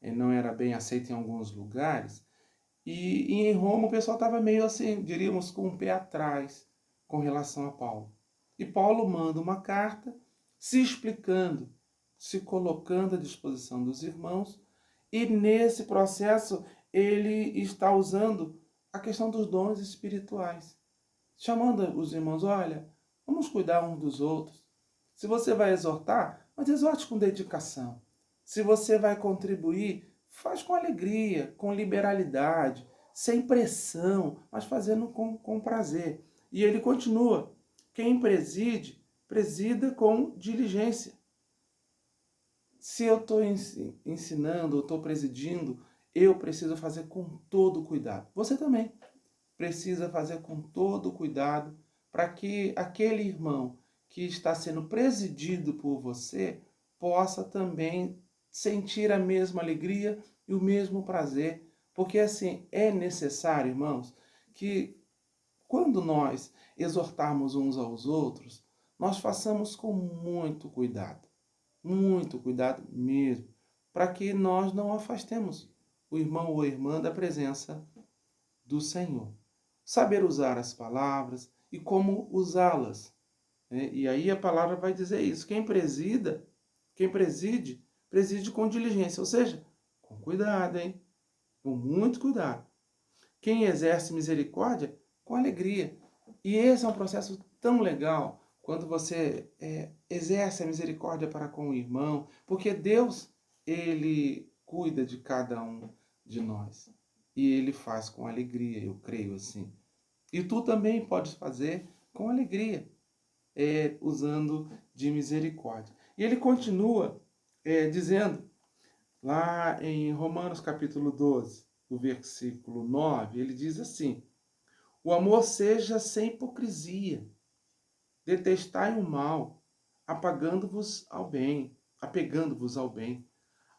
não era bem aceito em alguns lugares. E em Roma o pessoal estava meio assim, diríamos, com o pé atrás com relação a Paulo. E Paulo manda uma carta se explicando, se colocando à disposição dos irmãos, e nesse processo ele está usando a questão dos dons espirituais, chamando os irmãos, olha, vamos cuidar uns dos outros. Se você vai exortar, mas exorte com dedicação. Se você vai contribuir, faz com alegria, com liberalidade, sem pressão, mas fazendo com prazer. E ele continua, quem preside, presida com diligência. Se eu estou ensinando, eu estou presidindo, eu preciso fazer com todo cuidado. Você também precisa fazer com todo cuidado para que aquele irmão que está sendo presidido por você possa também sentir a mesma alegria e o mesmo prazer. Porque assim, é necessário, irmãos, que quando nós exortarmos uns aos outros, nós façamos com muito cuidado mesmo, para que nós não afastemos o irmão ou a irmã da presença do Senhor. Saber usar as palavras e como usá-las, né? E aí a palavra vai dizer isso. Quem preside, preside com diligência, ou seja, com cuidado, hein? Com muito cuidado. Quem exerce misericórdia, com alegria. E esse é um processo tão legal quando você exerce a misericórdia para com o irmão, porque Deus, ele cuida de cada um de nós. E ele faz com alegria, eu creio assim. E tu também podes fazer com alegria, usando de misericórdia. E ele continua dizendo, lá em Romanos capítulo 12, o versículo 9, ele diz assim, o amor seja sem hipocrisia, detestai o mal, apegando-vos ao bem.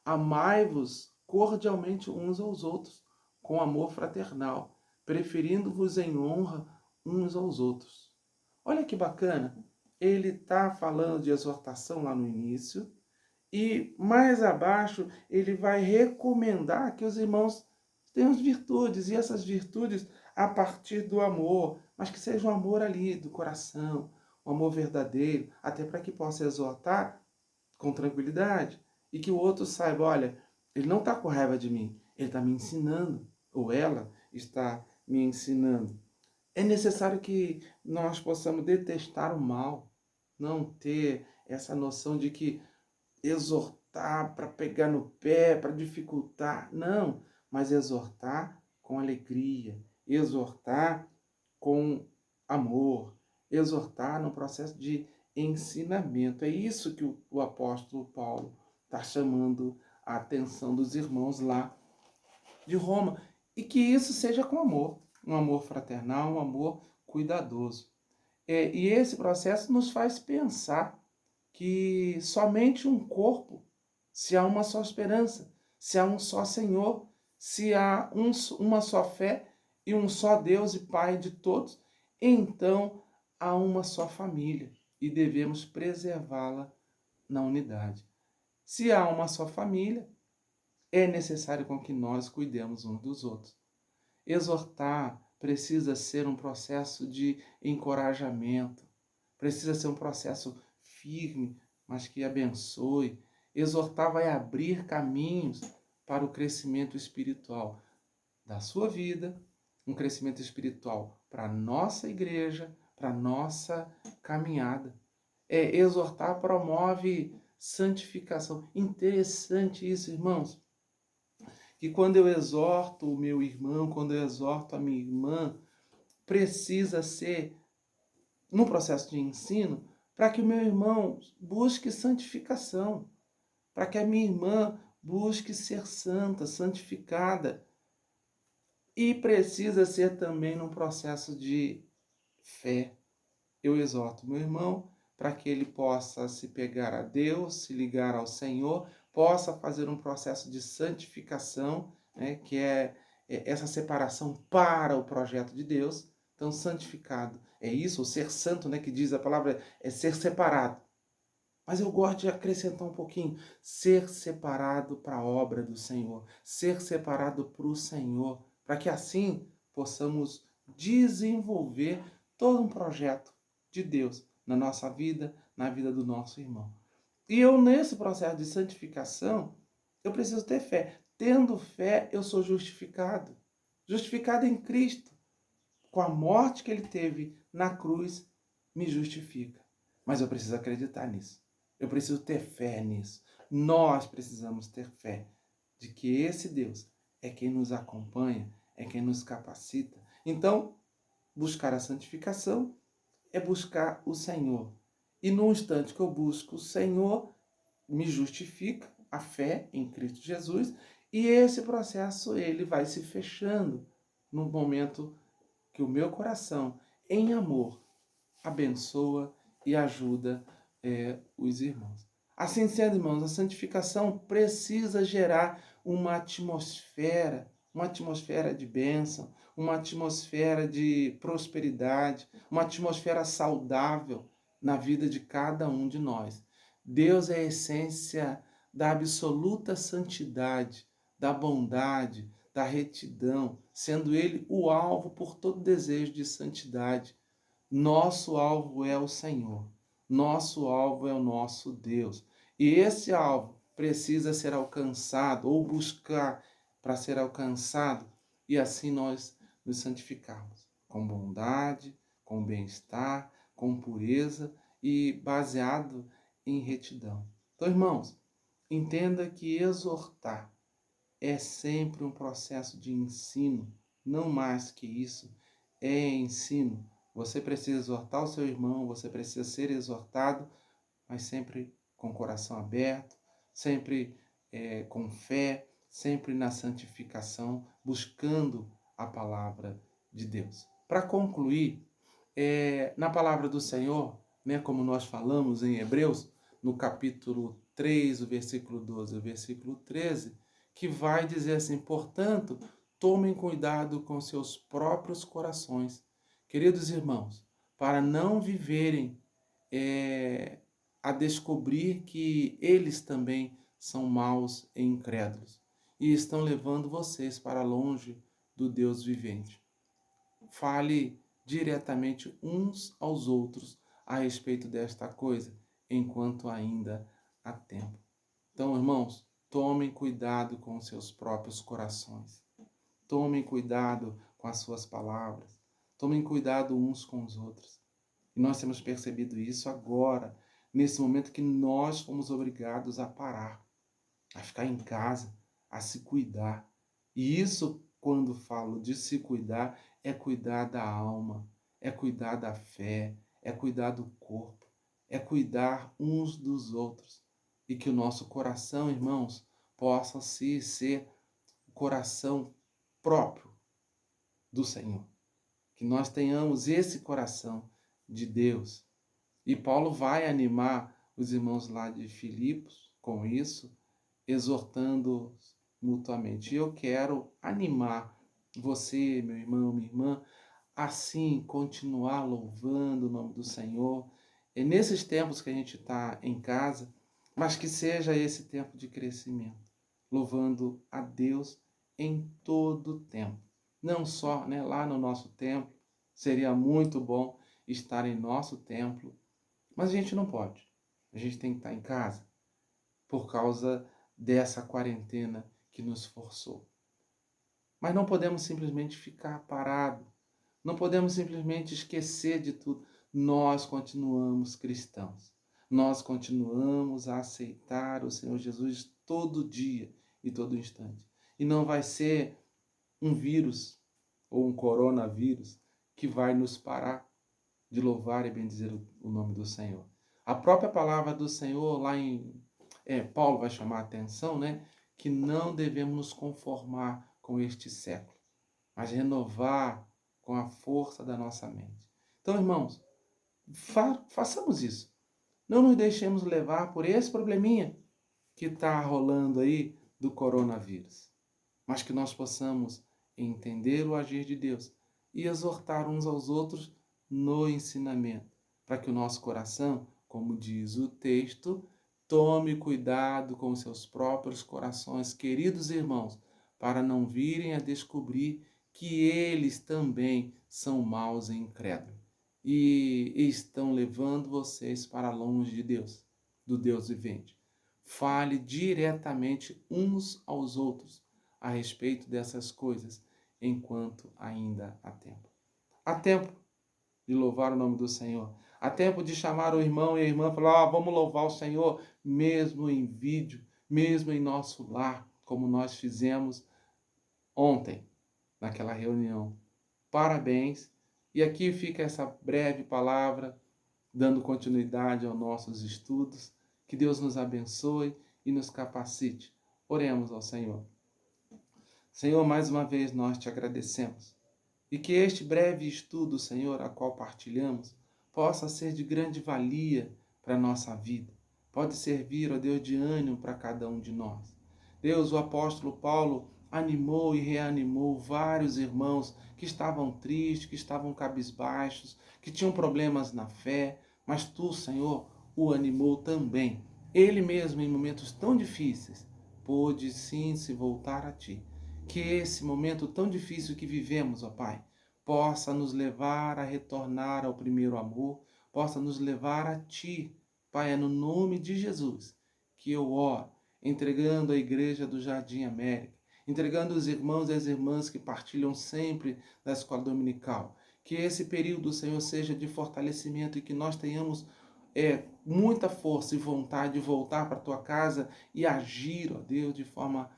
Amai-vos cordialmente uns aos outros, com amor fraternal, preferindo-vos em honra uns aos outros. Olha que bacana, ele está falando de exortação lá no início, e mais abaixo ele vai recomendar que os irmãos tenham as virtudes, e essas virtudes a partir do amor, mas que seja um amor ali do coração, um amor verdadeiro, até para que possa exortar com tranquilidade e que o outro saiba, olha, ele não está com raiva de mim, ele está me ensinando, ou ela está me ensinando. É necessário que nós possamos detestar o mal, não ter essa noção de que exortar para pegar no pé, para dificultar, não, mas exortar com alegria, exortar com amor, exortar no processo de ensinamento. É isso que o apóstolo Paulo está chamando a atenção dos irmãos lá de Roma. E que isso seja com amor, um amor fraternal, um amor cuidadoso. E esse processo nos faz pensar que somente um corpo, se há uma só esperança, se há um só Senhor, se há uma só fé e um só Deus e Pai de todos, então há uma só família e devemos preservá-la na unidade. Se há uma só família, é necessário com que nós cuidemos uns dos outros. Exortar precisa ser um processo de encorajamento, precisa ser um processo firme, mas que abençoe. Exortar vai abrir caminhos para o crescimento espiritual da sua vida, um crescimento espiritual para a nossa igreja, para a nossa caminhada. Exortar promove santificação. Interessante isso, irmãos. Que quando eu exorto o meu irmão, quando eu exorto a minha irmã, precisa ser no processo de ensino para que o meu irmão busque santificação, para que a minha irmã busque ser santa, santificada. E precisa ser também num processo de fé. Eu exorto meu irmão para que ele possa se pegar a Deus, se ligar ao Senhor, possa fazer um processo de santificação, né, que é essa separação para o projeto de Deus. Então, santificado é isso, o ser santo, né, que diz a palavra, é ser separado. Mas eu gosto de acrescentar um pouquinho, ser separado para a obra do Senhor, ser separado para o Senhor, para que assim possamos desenvolver todo um projeto de Deus na nossa vida, na vida do nosso irmão. E eu, nesse processo de santificação, eu preciso ter fé. Tendo fé, eu sou justificado. Justificado em Cristo. Com a morte que ele teve na cruz, me justifica. Mas eu preciso acreditar nisso. Eu preciso ter fé nisso. Nós precisamos ter fé de que esse Deus é quem nos acompanha, é quem nos capacita. Então, buscar a santificação é buscar o Senhor. E no instante que eu busco o Senhor, me justifica a fé em Cristo Jesus, e esse processo ele vai se fechando no momento que o meu coração, em amor, abençoa e ajuda os irmãos. Assim sendo, irmãos, a santificação precisa gerar uma atmosfera de bênção, uma atmosfera de prosperidade, uma atmosfera saudável na vida de cada um de nós. Deus é a essência da absoluta santidade, da bondade, da retidão, sendo Ele o alvo por todo desejo de santidade. Nosso alvo é o Senhor. Nosso alvo é o nosso Deus. E esse alvo precisa ser alcançado ou buscar para ser alcançado e assim nós nos santificarmos com bondade, com bem-estar, com pureza e baseado em retidão. Então, irmãos, entenda que exortar é sempre um processo de ensino, não mais que isso, é ensino. Você precisa exortar o seu irmão, você precisa ser exortado, mas sempre com o coração aberto, sempre com fé, sempre na santificação, buscando a palavra de Deus. Para concluir, na palavra do Senhor, né, como nós falamos em Hebreus, no capítulo 3, o versículo 12 e o versículo 13, que vai dizer assim: portanto, tomem cuidado com seus próprios corações, queridos irmãos, para não viverem a descobrir que eles também são maus e incrédulos e estão levando vocês para longe do Deus vivente. Fale diretamente uns aos outros a respeito desta coisa, enquanto ainda há tempo. Então, irmãos, tomem cuidado com os seus próprios corações. Tomem cuidado com as suas palavras. Tomem cuidado uns com os outros. E nós temos percebido isso agora, nesse momento que nós fomos obrigados a parar, a ficar em casa, a se cuidar. E isso, quando falo de se cuidar, é cuidar da alma, é cuidar da fé, é cuidar do corpo, é cuidar uns dos outros. E que o nosso coração, irmãos, possa ser o coração próprio do Senhor. Que nós tenhamos esse coração de Deus. E Paulo vai animar os irmãos lá de Filipos com isso, exortando-os mutuamente. E eu quero animar você, meu irmão, minha irmã, assim continuar louvando o nome do Senhor. É nesses tempos que a gente está em casa, mas que seja esse tempo de crescimento, louvando a Deus em todo tempo. Não só lá no nosso templo, seria muito bom estar em nosso templo, mas a gente não pode. A gente tem que estar em casa por causa dessa quarentena que nos forçou. Mas não podemos simplesmente ficar parado. Não podemos simplesmente esquecer de tudo. Nós continuamos cristãos. Nós continuamos a aceitar o Senhor Jesus todo dia e todo instante. E não vai ser um vírus ou um coronavírus que vai nos parar de louvar e bendizer o nome do Senhor. A própria palavra do Senhor, lá em Paulo vai chamar a atenção, que não devemos nos conformar com este século, mas renovar com a força da nossa mente. Então, irmãos, façamos isso. Não nos deixemos levar por esse probleminha que está rolando aí do coronavírus, mas que nós possamos entender o agir de Deus e exortar uns aos outros no ensinamento, para que o nosso coração como diz o texto, tome cuidado com seus próprios corações, queridos irmãos, para não virem a descobrir que eles também são maus e incrédulos e estão levando vocês para longe de Deus, do Deus vivente. Fale diretamente uns aos outros a respeito dessas coisas, enquanto ainda há tempo. Há tempo de louvar o nome do Senhor. Há tempo de chamar o irmão e a irmã e falar, vamos louvar o Senhor, mesmo em vídeo, mesmo em nosso lar, como nós fizemos ontem, naquela reunião. Parabéns. E aqui fica essa breve palavra, dando continuidade aos nossos estudos. Que Deus nos abençoe e nos capacite. Oremos ao Senhor. Senhor, mais uma vez nós te agradecemos. E que este breve estudo, Senhor, a qual partilhamos, possa ser de grande valia para a nossa vida. Pode servir, ó Deus, de ânimo para cada um de nós. Deus, o apóstolo Paulo animou e reanimou vários irmãos que estavam tristes, que estavam cabisbaixos, que tinham problemas na fé, mas tu, Senhor, o animou também. Ele mesmo, em momentos tão difíceis, pôde sim se voltar a ti. Que esse momento tão difícil que vivemos, ó Pai, possa nos levar a retornar ao primeiro amor, possa nos levar a Ti. Pai, é no nome de Jesus que eu oro, entregando a Igreja do Jardim América, entregando os irmãos e as irmãs que partilham sempre da escola dominical. Que esse período, Senhor, seja de fortalecimento e que nós tenhamos muita força e vontade de voltar para a Tua casa e agir, ó Deus, de forma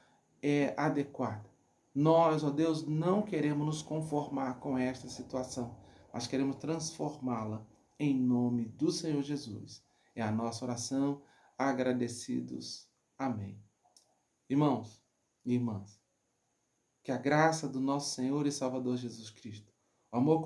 adequada. Nós, ó Deus, não queremos nos conformar com esta situação, mas queremos transformá-la em nome do Senhor Jesus. É a nossa oração, agradecidos. Amém. Irmãos e irmãs, que a graça do nosso Senhor e Salvador Jesus Cristo, o amor